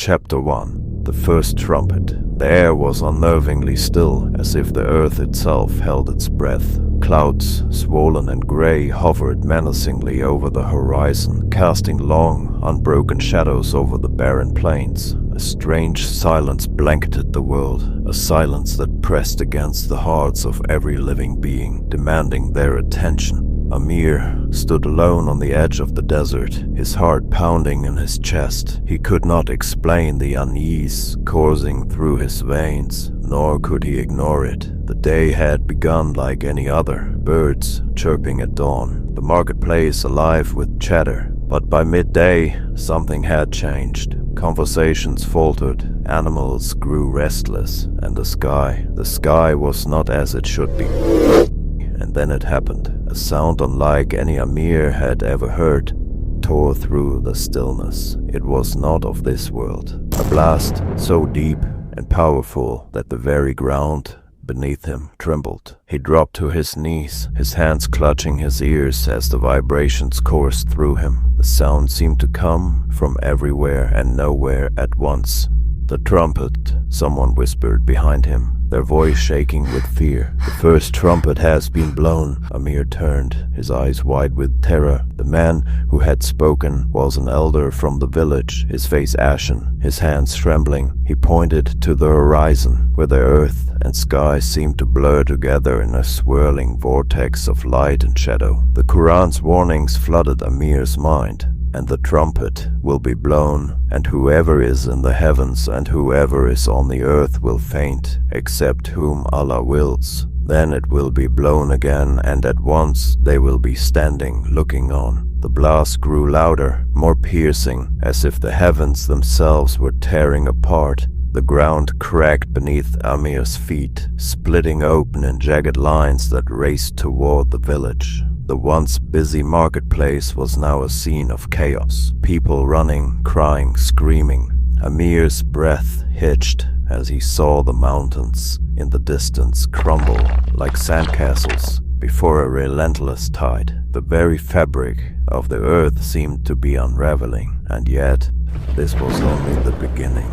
Chapter 1. The First Trumpet. The air was unnervingly still, as if the earth itself held its breath. Clouds, swollen and grey, hovered menacingly over the horizon, casting long, unbroken shadows over the barren plains. A strange silence blanketed the world, a silence that pressed against the hearts of every living being, demanding their attention. Amir stood alone on the edge of the desert, his heart pounding in his chest. He could not explain the unease coursing through his veins, nor could he ignore it. The day had begun like any other, birds chirping at dawn, the marketplace alive with chatter. But by midday, something had changed. Conversations faltered, animals grew restless, and the sky was not as it should be. And then it happened. A sound unlike any Amir had ever heard tore through the stillness. It was not of this world. A blast so deep and powerful that the very ground beneath him trembled. He dropped to his knees, his hands clutching his ears as the vibrations coursed through him. The sound seemed to come from everywhere and nowhere at once. "The trumpet," someone whispered behind him, their voice shaking with fear. "The first trumpet has been blown." Amir turned, his eyes wide with terror. The man who had spoken was an elder from the village, his face ashen, his hands trembling. He pointed to the horizon, where the earth and sky seemed to blur together in a swirling vortex of light and shadow. The Quran's warnings flooded Amir's mind. "And the trumpet will be blown, and whoever is in the heavens and whoever is on the earth will faint, except whom Allah wills. Then it will be blown again, and at once they will be standing, looking on." The blast grew louder, more piercing, as if the heavens themselves were tearing apart. The ground cracked beneath Amir's feet, splitting open in jagged lines that raced toward the village. The once busy marketplace was now a scene of chaos. People running, crying, screaming. Amir's breath hitched as he saw the mountains in the distance crumble like sandcastles before a relentless tide. The very fabric of the earth seemed to be unraveling, and yet this was only the beginning.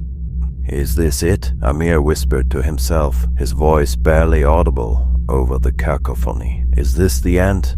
"Is this it?" Amir whispered to himself, his voice barely audible over the cacophony. "Is this the end?"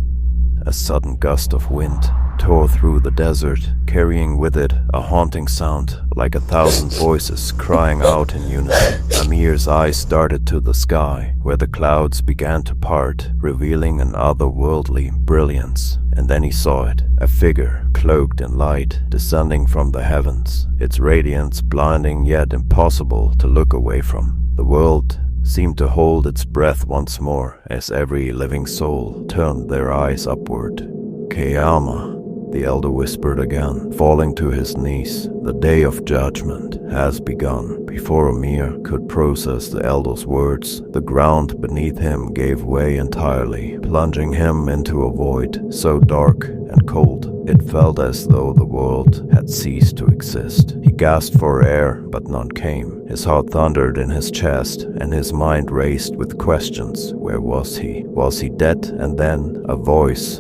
A sudden gust of wind tore through the desert, carrying with it a haunting sound, like 1,000 voices crying out in unison. Amir's eyes darted to the sky, where the clouds began to part, revealing an otherworldly brilliance. And then he saw it, a figure, cloaked in light, descending from the heavens, its radiance blinding yet impossible to look away from. The world seemed to hold its breath once more as every living soul turned their eyes upward. "Qiyamah," the elder whispered again, falling to his knees. "The day of judgment has begun." Before Amir could process the elder's words, the ground beneath him gave way entirely, plunging him into a void so dark and cold it felt as though the world had ceased to exist. He gasped for air, but none came. His heart thundered in his chest, and his mind raced with questions. Where was he? Was he dead? And then a voice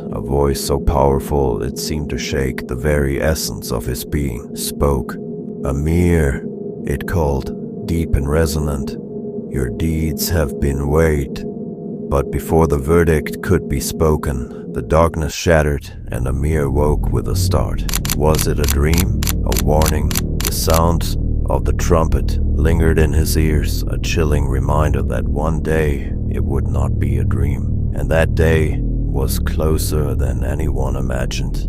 so powerful it seemed to shake the very essence of his being, spoke. "Amir," it called, deep and resonant. "Your deeds have been weighed." But before the verdict could be spoken, the darkness shattered, and Amir woke with a start. Was it a dream? A warning? The sound of the trumpet lingered in his ears, a chilling reminder that one day it would not be a dream. And that day was closer than anyone imagined.